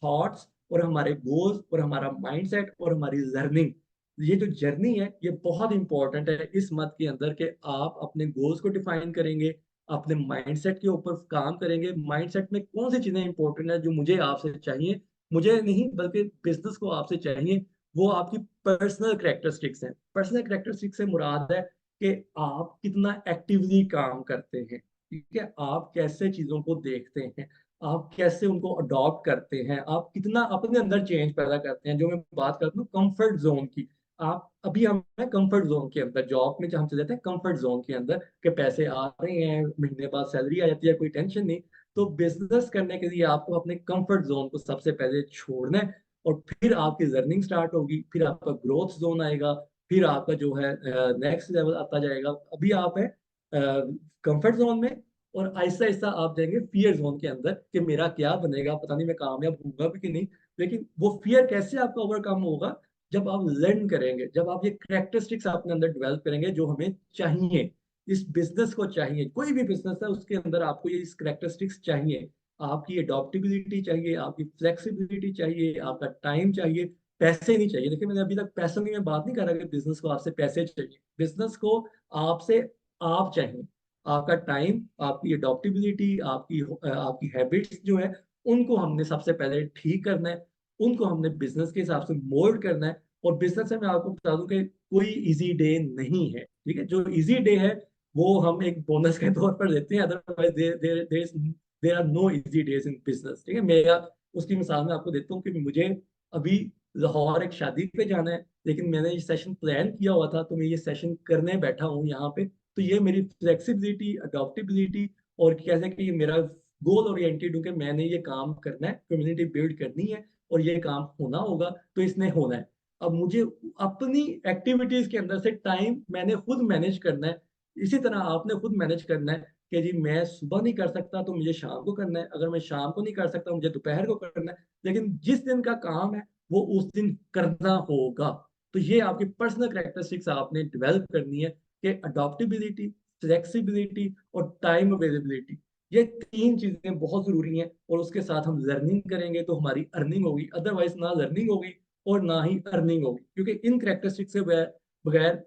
थॉट्स और हमारे गोल्स और हमारा माइंडसेट और हमारी लर्निंग, ये जो जर्नी है ये बहुत इंपॉर्टेंट है इस मत के अंदर, कि आप अपने गोल्स को डिफाइन करेंगे, अपने माइंडसेट के ऊपर काम करेंगे। माइंडसेट में कौन सी चीजें इंपॉर्टेंट है जो मुझे आपसे चाहिए, मुझे नहीं बल्कि बिजनेस को आपसे चाहिए, वो आपकी पर्सनल करेक्टरिस्टिक्स हैं। पर्सनल करेक्टरिस्टिक्स से मुराद है कि आप कितना एक्टिवली काम करते हैं। ठीक है, आप कैसे चीजों को देखते हैं, आप कैसे उनको अडॉप्ट करते हैं, आप कितना अपने अंदर चेंज पैदा करते हैं। जो मैं बात करता हूँ कंफर्ट जोन की, आप अभी हम हैं कंफर्ट जोन के अंदर, जॉब में जब हम चले जाते हैं कंफर्ट जोन के अंदर के पैसे आ रहे हैं, महीने बाद सैलरी आ जाती है, कोई टेंशन नहीं। तो बिजनेस करने के लिए आपको अपने कंफर्ट जोन को सबसे पहले छोड़ना है, और फिर आपकी लर्निंग स्टार्ट होगी, फिर आपका ग्रोथ जोन आएगा, फिर आपका जो है नेक्स्ट लेवल आता जाएगा। अभी आप है कंफर्ट जोन में, और आहिस्ता आहिस्ता आप जाएंगे फियर जोन के अंदर कि मेरा क्या बनेगा, पता नहीं मैं कामयाब होऊंगा भी कि नहीं। लेकिन वो फियर कैसे आपका ओवरकम होगा, जब आप लर्न करेंगे, जब आप ये कैरेक्टरिस्टिक्स अपने अंदर डेवलप करेंगे जो हमें चाहिए, इस बिजनेस को चाहिए, कोई भी बिजनेस है उसके अंदर आपको ये इस कैरेक्टरिस्टिक्स चाहिए। आपकी अडॉप्टिबिलिटी चाहिए, आपकी फ्लेक्सिबिलिटी चाहिए, आपका टाइम चाहिए, पैसे नहीं चाहिए। देखिए मैंने अभी तक पैसों की मैं बात नहीं कर रहा कि बिजनेस को आपसे पैसे चाहिए, बिजनेस को आपसे आप चाहिए। आपका टाइम, आपकी अडॉप्टिबिलिटी, आपकी हैबिट्स जो है, उनको हमने सबसे पहले ठीक करना है, उनको हमने बिजनेस के हिसाब से मोल्ड करना है। और बिजनेस में मैं आपको बता दूं कि कोई इजी डे नहीं है, ठीक है। जो इजी डे है वो हम एक बोनस के तौर पर देते हैं, otherwise there are no easy days in business, ठीक है। मेरा उसकी मिसाल मैं आपको देता हूँ कि मुझे अभी लाहौर एक शादी पे जाना है, लेकिन मैंने ये सेशन प्लान किया हुआ था, तो मैं ये सेशन करने बैठा हूँ यहाँ पे। तो ये मेरी फ्लेक्सिबिलिटी, अडॉप्टिबिलिटी, और कैसे कि ये मेरा गोल ओरिएंटेड हूँ कि मैंने ये काम करना है, कम्युनिटी बिल्ड करनी है, और ये काम होना होगा, तो इसने होना है। अब मुझे अपनी एक्टिविटीज के अंदर से टाइम मैंने खुद मैनेज करना है। इसी तरह आपने खुद मैनेज करना है कि जी मैं सुबह नहीं कर सकता तो मुझे शाम को करना है, अगर मैं शाम को नहीं कर सकता मुझे दोपहर को करना है, लेकिन जिस दिन का काम है वो उस दिन करना होगा। तो ये आपकी पर्सनल कैरेक्टरिस्टिक्स आपने डेवलप करनी है कि अडॉप्टिबिलिटी, फ्लेक्सिबिलिटी और टाइम अवेलेबिलिटी, ये तीन चीजें बहुत जरूरी हैं। और उसके साथ हम लर्निंग करेंगे तो हमारी अर्निंग होगी, अदरवाइज ना लर्निंग होगी और ना ही अर्निंग होगी, क्योंकि इन कैरेक्टरिस्टिक्स से बगैर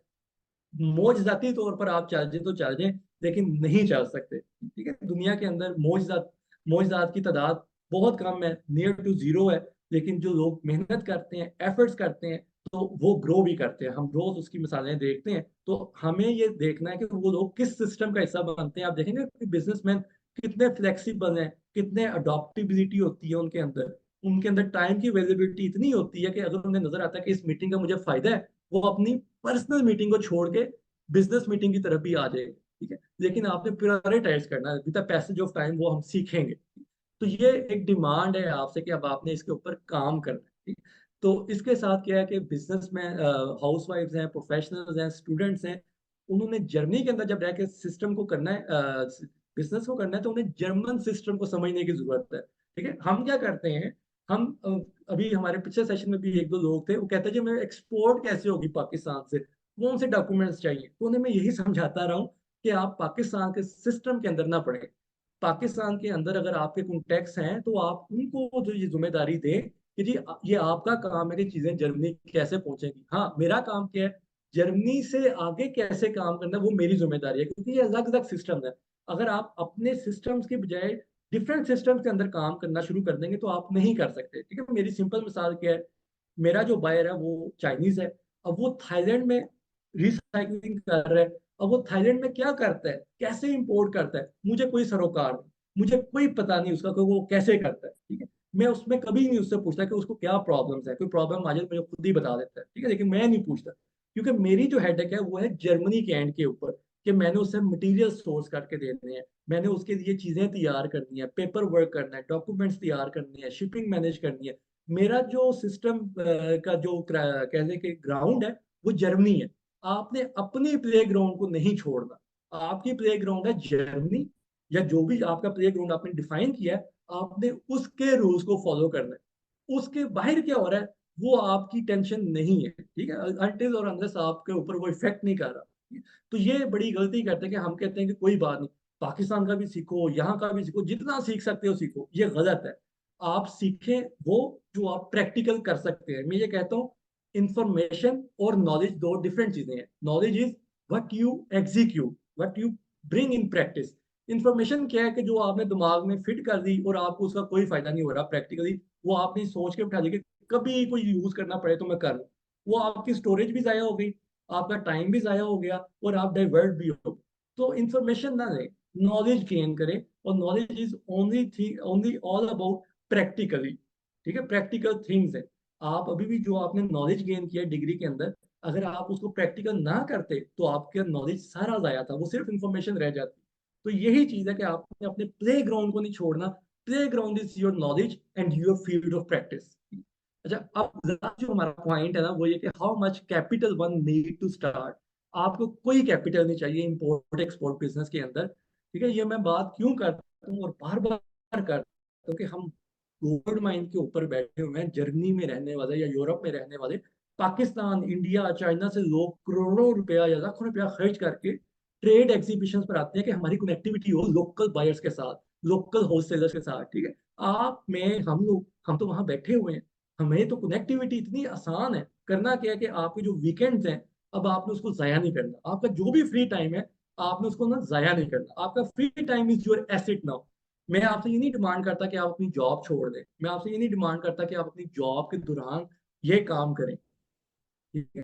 मौजजाती तौर पर आप चल जाए तो चल जाए, लेकिन नहीं चल सकते, ठीक है। दुनिया के अंदर मौजजात की तादाद बहुत कम है, नियर टू जीरो है। लेकिन जो लोग मेहनत करते हैं, एफर्ट्स करते हैं, तो वो ग्रो भी करते हैं। हम रोज उसकी मिसालें देखते हैं, तो हमें ये देखना है कि वो लोग किस सिस्टम का हिस्सा बनते हैं। आप देखेंगे कि बिजनेसमैन कितने फ्लेक्सिबल हैं, कितने अडॉप्टिबिलिटी होती है उनके अंदर टाइम की अवेलेबिलिटी इतनी होती है कि अगर उन्हें नजर आता है कि इस मीटिंग का मुझे फायदा है, वो अपनी पर्सनल मीटिंग को छोड़ के बिजनेस मीटिंग की तरफ भी आ जाएगा, ठीक है। लेकिन आपने प्रायोरिटाइज करना है with the passage of time, वो हम सीखेंगे। तो ये एक डिमांड है आपसे कि अब आपने इसके ऊपर काम करना है, ठीक है? तो इसके साथ क्या है कि बिजनेस में हाउस वाइफ्स हैं, प्रोफेशनल्स हैं, स्टूडेंट्स हैं, उन्होंने जर्मनी के अंदर जब रह के सिस्टम को करना है, बिजनेस को करना है, तो उन्हें जर्मन सिस्टम को समझने की जरूरत है, ठीक है। हम क्या करते हैं, हम अभी हमारे पिछले सेशन में भी एक दो लोग थे, वो कहते हैं जी मैं एक्सपोर्ट कैसे होगी पाकिस्तान से, कौन से डॉक्यूमेंट्स चाहिए। तो उन्हें मैं यही समझाता रहा हूँ कि आप पाकिस्तान के सिस्टम के अंदर ना पड़े। पाकिस्तान के अंदर अगर आपके कॉन्टेक्ट्स हैं तो आप उनको जो ये जिम्मेदारी दें कि जी ये आपका काम है कि चीजें जर्मनी कैसे पहुंचेंगी। हाँ, मेरा काम क्या है, जर्मनी से आगे कैसे काम करना है वो मेरी जिम्मेदारी है, क्योंकि ये अलग अलग सिस्टम है। अगर आप अपने सिस्टम्स के बजाय डिफरेंट सिस्टम्स के अंदर काम करना शुरू कर देंगे तो आप नहीं कर सकते, ठीक है। मेरी सिंपल मिसाल क्या है, मेरा जो बायर है वो चाइनीज है, अब वो थाईलैंड में रिसाइकलिंग कर रहा है। अब वो थाईलैंड में क्या करता है, कैसे इंपोर्ट करता है, मुझे कोई सरोकार नहीं, मुझे कोई पता नहीं उसका कि वो कैसे करता है, ठीक है। मैं उसमें कभी नहीं उससे पूछता कि उसको क्या प्रॉब्लम्स है, कोई प्रॉब्लम आ जाए तो मुझे खुद ही बता देता है, ठीक है। लेकिन मैं नहीं पूछता, क्योंकि मेरी जो हेडेक है वो है जर्मनी के एंड के ऊपर, कि मैंने उसे मटेरियल सोर्स करके देने हैं, मैंने उसके लिए चीजें तैयार करनी है, पेपर वर्क करना है, डॉक्यूमेंट्स तैयार करनी है, शिपिंग मैनेज करनी है। मेरा जो सिस्टम का जो कहने के ग्राउंड है वो जर्मनी है। आपने अपने प्ले ग्राउंड को नहीं छोड़ना, आपकी प्ले ग्राउंड है जर्मनी, या जो भी आपका प्ले ग्राउंड आपने डिफाइन किया है, आपने उसके रूल्स को फॉलो करना है। उसके बाहर क्या हो रहा है वो आपकी टेंशन नहीं है, ठीक है, अनटिल और अनलेस आपके ऊपर वो इफेक्ट नहीं कर रहा। तो ये बड़ी गलती करते हैं कि हम कहते हैं कि कोई बात नहीं, पाकिस्तान का भी सीखो, यहाँ का भी सीखो, जितना सीख सकते हो सीखो। ये गलत है। आप सीखें वो जो आप प्रैक्टिकल कर सकते हैं। मैं ये कहता हूँ इंफॉर्मेशन और नॉलेज दो डिफरेंट चीजें हैं। Knowledge is what you execute, what you bring in practice. Information क्या है कि जो आपने दिमाग में फिट कर दी और आपको उसका कोई फायदा नहीं हो रहा प्रैक्टिकली, वो आपने सोच के उठा दी कि कभी कोई यूज करना पड़े तो मैं कर लूँ, वो आपकी स्टोरेज भी जाया हो गई, आपका टाइम भी जाया हो गया, और आप डाइवर्ट भी हो। तो इंफॉर्मेशन ना लें, नॉलेज गेन करें। और knowledge is only all about practically, ठीक है, प्रैक्टिकल थिंग्स है। आप अभी भी जो आपने नॉलेज गेन किया डिग्री के अंदर, अगर आप उसको प्रैक्टिकल ना करते तो आपका नॉलेज सारा जाया था, वो सिर्फ इंफॉर्मेशन रह जाती। तो यही चीज है कि आपने अपने प्ले ग्राउंड को नहीं छोड़ना। Play ground is your knowledge and your field of practice. अच्छा, अब जो हमारा पॉइंट है ना वो ये कि how much capital one need to start. आपको कोई कैपिटल नहीं चाहिए इंपोर्ट एक्सपोर्ट बिजनेस के अंदर। ठीक है, ये मैं बात क्यों करता हूँ और बार बार करता हूँ, क्योंकि हम गोल्ड माइन के ऊपर बैठे हुए हैं, जर्मनी में रहने वाले या यूरोप में रहने वाले, पाकिस्तान, इंडिया, चाइना से लोग करोड़ों रुपया या लाखों रुपया खर्च करके ट्रेड एग्जीबिशन पर आते हैं कि हमारी कनेक्टिविटी हो लोकल बायर्स के साथ, लोकल होलसेलर्स के साथ। ठीक है, आप में हम लोग, हम तो वहां बैठे हुए हैं, हमें तो कनेक्टिविटी इतनी आसान है। करना क्या है कि आपके जो वीकेंड्स हैं, अब आपने उसको जाया नहीं करना। आपका जो भी फ्री टाइम है आपने उसको ना जाया नहीं करना। आपका free time is your asset now. मैं आपसे ये नहीं डिमांड करता कि आप अपनी जॉब छोड़ दें, मैं आपसे ये नहीं डिमांड करता कि आप अपनी जॉब के दौरान ये काम करें। ठीक है,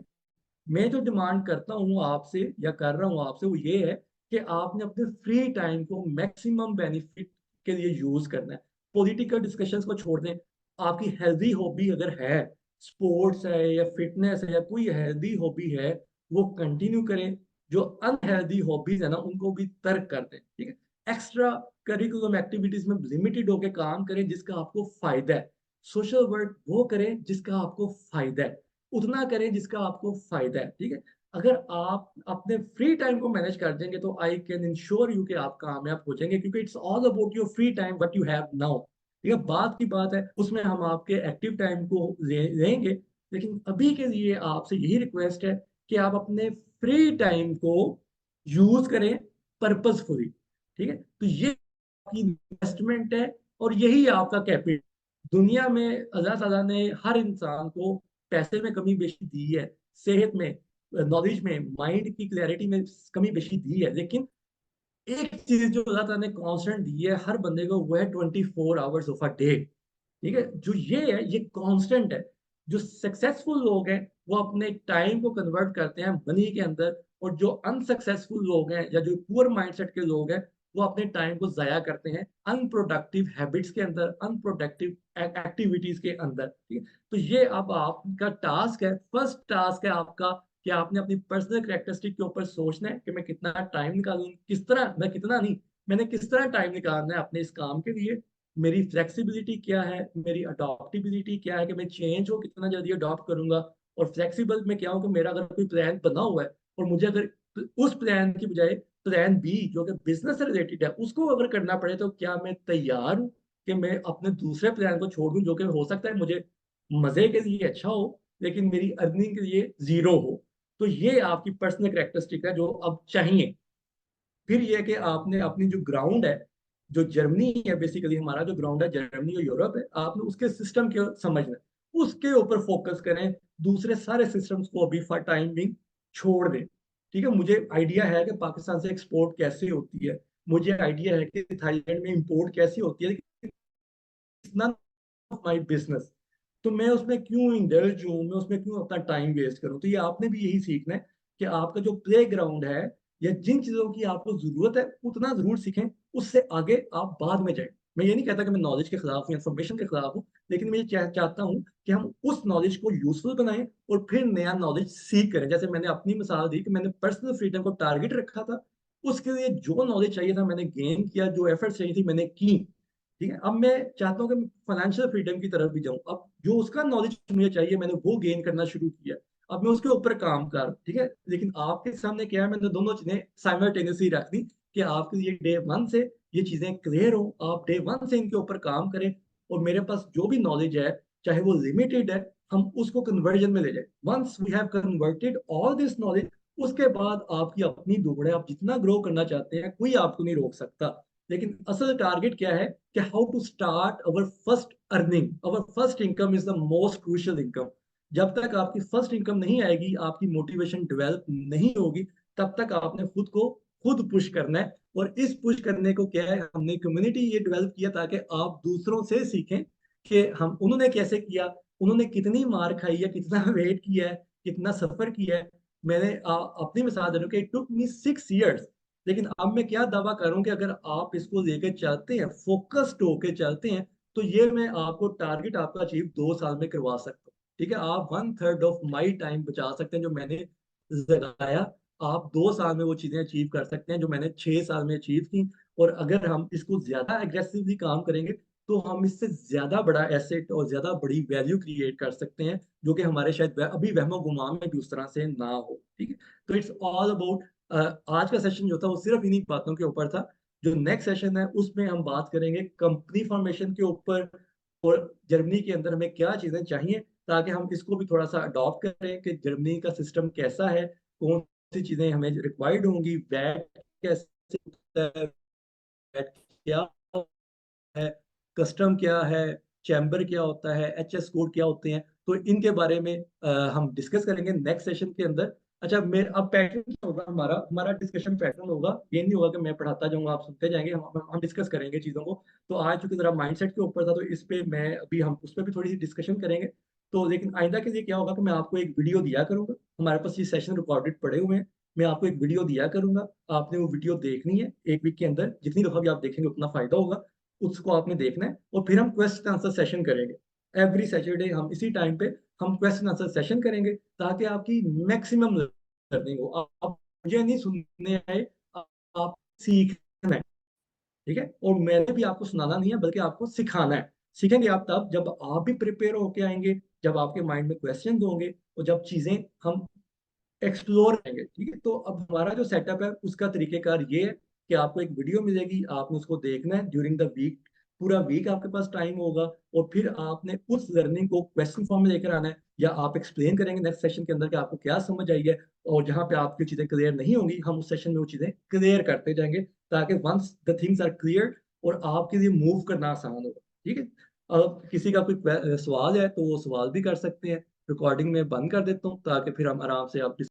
मैं जो डिमांड करता हूँ आपसे या कर रहा हूँ आपसे वो ये है कि आपने अपने फ्री टाइम को मैक्सिमम बेनिफिट के लिए यूज करना है। पॉलिटिकल डिस्कशंस को छोड़ दें। आपकी हेल्दी हॉबी अगर है, स्पोर्ट्स है या फिटनेस है या कोई हेल्दी हॉबी है, वो कंटिन्यू करें। जो अनहेल्दी हॉबीज है ना उनको भी तर्क कर दें। ठीक है, एक्स्ट्रा करिकुलम एक्टिविटीज में लिमिटेड होकर काम करें जिसका आपको फायदा है। सोशल वर्क वो करें जिसका आपको फायदा है, उतना करें जिसका आपको फायदा है। ठीक है, अगर आप अपने फ्री टाइम को मैनेज कर देंगे तो आई कैन इंश्योर यू कि आप कामयाब हो जाएंगे, क्योंकि it's all about your free time what you have now. ठीक है, बात की बात है उसमें हम आपके एक्टिव टाइम को लेंगे, लेकिन अभी के लिए आपसे यही रिक्वेस्ट है कि आप अपने फ्री टाइम को यूज करें पर्पसफुली। ठीक है, तो ये आपकी इन्वेस्टमेंट है और यही आपका कैपिटल। दुनिया में अल्लाह ताला ने हर इंसान को पैसे में कमी बेशी दी है, सेहत में, नॉलेज में, माइंड की क्लैरिटी में कमी बेशी दी है, लेकिन एक चीज जो अल्लाह ताला ने कांस्टेंट दी है हर बंदे को, वो है 24 आवर्स ऑफ अ डे। ठीक है, जो ये है ये कांस्टेंट है। जो सक्सेसफुल लोग हैं वो अपने टाइम को कन्वर्ट करते हैं मनी के अंदर, और जो अनसक्सेसफुल लोग हैं या जो पुअर माइंडसेट के लोग हैं वो अपने टाइम को जाया करते हैं अनप्रोडक्टिव हैबिट्स के अंदर, अनप्रोडक्टिव एक्टिविटीज के अंदर। ठीक है, तो ये अब आपका टास्क है, फर्स्ट टास्क है आपका कि आपने अपनी पर्सनल कैरेक्टरिस्टिक के ऊपर सोचना है कि मैं कितना टाइम निकालूं, किस तरह, मैं कितना नहीं, मैंने किस तरह टाइम निकालना है अपने इस काम के लिए। मेरी फ्लेक्सिबिलिटी क्या है, मेरी अडॉप्टिबिलिटी क्या है कि मैं चेंज को कितना जल्दी अडॉप्ट करूंगा। और फ्लेक्सिबल में क्या हूँ कि मेरा अगर कोई प्लान बना हुआ है और मुझे अगर उस प्लान की बजाय प्लान बी जो कि बिजनेस से रिलेटेड है उसको अगर करना पड़े, तो क्या मैं तैयार हूँ कि मैं अपने दूसरे प्लान को छोड़ दूं जो कि हो सकता है मुझे मजे के लिए अच्छा हो लेकिन मेरी अर्निंग के लिए जीरो हो। तो ये आपकी पर्सनल कैरेक्टरिस्टिक है जो अब चाहिए। फिर ये कि आपने अपनी जो ग्राउंड है, जो जर्मनी है, बेसिकली हमारा जो ग्राउंड है जर्मनी और यूरोप है, आपने उसके सिस्टम के समझना है, उसके ऊपर फोकस करें। दूसरे सारे सिस्टम्स को अभी फॉर टाइम बिंग छोड़ दें। ठीक है, मुझे आइडिया है कि पाकिस्तान से एक्सपोर्ट कैसे होती है, मुझे आइडिया है कि थाईलैंड में इंपोर्ट कैसे होती है, लेकिन नन ऑफ माई बिजनेस। तो मैं उसमें क्यों इंडल्ज हूँ, मैं उसमें क्यों अपना टाइम वेस्ट करूँ। तो ये आपने भी यही सीखना है कि आपका जो प्ले ग्राउंड है या जिन चीजों की आपको जरूरत है उतना जरूर सीखें, उससे आगे आप बाद में जाएं। मैं ये नहीं कहता कि मैं नॉलेज के खिलाफ हूँ, इन्फॉर्मेशन के खिलाफ हूँ, लेकिन मैं ये चाहता हूँ कि हम उस नॉलेज को यूजफुल बनाएं और फिर नया नॉलेज सीख करें। जैसे मैंने अपनी मिसाल दी कि मैंने पर्सनल फ्रीडम को टारगेट रखा था, उसके लिए जो नॉलेज चाहिए था मैंने गेन किया, जो एफर्ट्स चाहिए थी मैंने की। ठीक है, अब मैं चाहता हूँ कि फाइनेंशियल फ्रीडम की तरफ भी जाऊँ। अब जो उसका नॉलेज मुझे चाहिए मैंने वो गेन करना शुरू किया, अब मैं उसके ऊपर काम कर। ठीक है, लेकिन आपके सामने क्या है, मैंने दोनों चीजें साइमल्टेनियसली रख दी कि आपके लिए डे वन से ये चीजें क्लियर हो, आप डे वन से इनके ऊपर काम करें, और मेरे पास जो भी नॉलेज है चाहे वो लिमिटेड है, हम उसको कन्वर्जन में ले जाए। Once we have converted all this knowledge, उसके बाद आपकी अपनी दौड़ है, आप जितना ग्रो करना चाहते हैं कोई आपको नहीं रोक सकता। लेकिन असल टारगेट क्या है कि how to start our first earning, our first income is the most crucial income. जब तक आपकी फर्स्ट इनकम नहीं आएगी, आपकी मोटिवेशन डेवलप नहीं होगी, तब तक आपने खुद को खुद पुश करना है। और इस पुश करने को क्या है, हमने कम्युनिटी ये डेवलप किया ताकि आप दूसरों से सीखें कि हम उन्होंने कैसे किया, उन्होंने कितनी मार खाई है, कितना वेट किया है, कितना सफर किया है। मैंने अपनी मिसाल दे रहा हूँ कि इट टुक मी 6 years, लेकिन अब मैं क्या दावा करूं कि अगर आप इसको लेके चलते हैं, फोकस्ड होके चलते हैं, तो ये मैं आपको टारगेट आपका अचीव 2 साल में करवा सकता हूँ। ठीक है, आप 1/3 ऑफ माई टाइम बचा सकते हैं जो मैंने लगाया। आप 2 साल में वो चीजें अचीव कर सकते हैं जो मैंने 6 साल में अचीव की। और अगर हम इसको ज्यादा एग्रेसिवली काम करेंगे तो हम इससे ज्यादा बड़ा एसेट और ज्यादा बड़ी वैल्यू क्रिएट कर सकते हैं, जो कि हमारे शायद अभी वहमो गुमान में भी उस तरह से ना हो। ठीक है, तो इट्स ऑल अबाउट, आज का सेशन जो था वो सिर्फ इन्हीं बातों के ऊपर था। जो नेक्स्ट सेशन है उसमें हम बात करेंगे कंपनी फॉर्मेशन के ऊपर, और जर्मनी के अंदर हमें क्या चीजें चाहिए ताकि हम इसको भी थोड़ा सा अडॉप्ट करें कि जर्मनी का सिस्टम कैसा है, कौन सी चीजें हमें रिक्वायर्ड होंगी, वैट कैसे होता है, वैट क्या है, कस्टम क्या है, चैम्बर क्या होता है, एचएस कोड क्या होते हैं। तो इनके बारे में हम डिस्कस करेंगे नेक्स्ट सेशन के अंदर। अच्छा, मेरे अब पैटर्न क्या होगा, हमारा हमारा डिस्कशन पैटर्न होगा, ये नहीं होगा कि मैं पढ़ाता जाऊंगा आप सुनते जाएंगे, हम डिस्कस करेंगे चीजों को। तो आज चूंकि जरा माइंडसेट के ऊपर था तो इस पे मैं अभी हम उस पर भी थोड़ी सी डिस्कशन करेंगे। तो लेकिन आइंदा के लिए क्या होगा कि मैं आपको एक वीडियो दिया करूंगा, हमारे पास ये सेशन रिकॉर्डेड पड़े हुए हैं, मैं आपको एक वीडियो दिया करूंगा, आपने वो वीडियो देखनी है, एक वीक के अंदर जितनी दफा भी आप देखेंगे उतना फायदा होगा। उसको आपने देखना है और फिर हम क्वेश्चन आंसर सेशन करेंगे। एवरी सैटरडे हम इसी टाइम पे हम क्वेश्चन आंसर सेशन करेंगे ताकि आपकी मैक्सिमम लर्निंग हो। आप मुझे नहीं सुनने आए, आप सीखना है। ठीक है, और मैंने भी आपको सुनाना नहीं है बल्कि आपको सिखाना है। सीखेंगे आप तब जब आप भी प्रिपेयर होके आएंगे, जब आपके माइंड में क्वेश्चन होंगे और जब चीजें हम एक्सप्लोर करेंगे। ठीक है, तो अब हमारा जो सेटअप है उसका तरीकेकार ये है कि आपको एक वीडियो मिलेगी, आपने उसको देखना है ड्यूरिंग द वीक, पूरा वीक आपके पास टाइम होगा, और फिर आपने उस लर्निंग को क्वेश्चन फॉर्म में लेकर आना है, या आप एक्सप्लेन करेंगे नेक्स्ट सेशन के अंदर कि आपको क्या समझ आई है। और जहां पे आपकी चीजें क्लियर नहीं होंगी हम उस सेशन में वो चीजें क्लियर करते जाएंगे, ताकि once the things are clear और आपके लिए मूव करना आसान होगा। ठीक है, अब किसी का कोई सवाल है तो वो सवाल भी कर सकते हैं। रिकॉर्डिंग में बंद कर देता हूँ ताकि फिर हम आराम से आप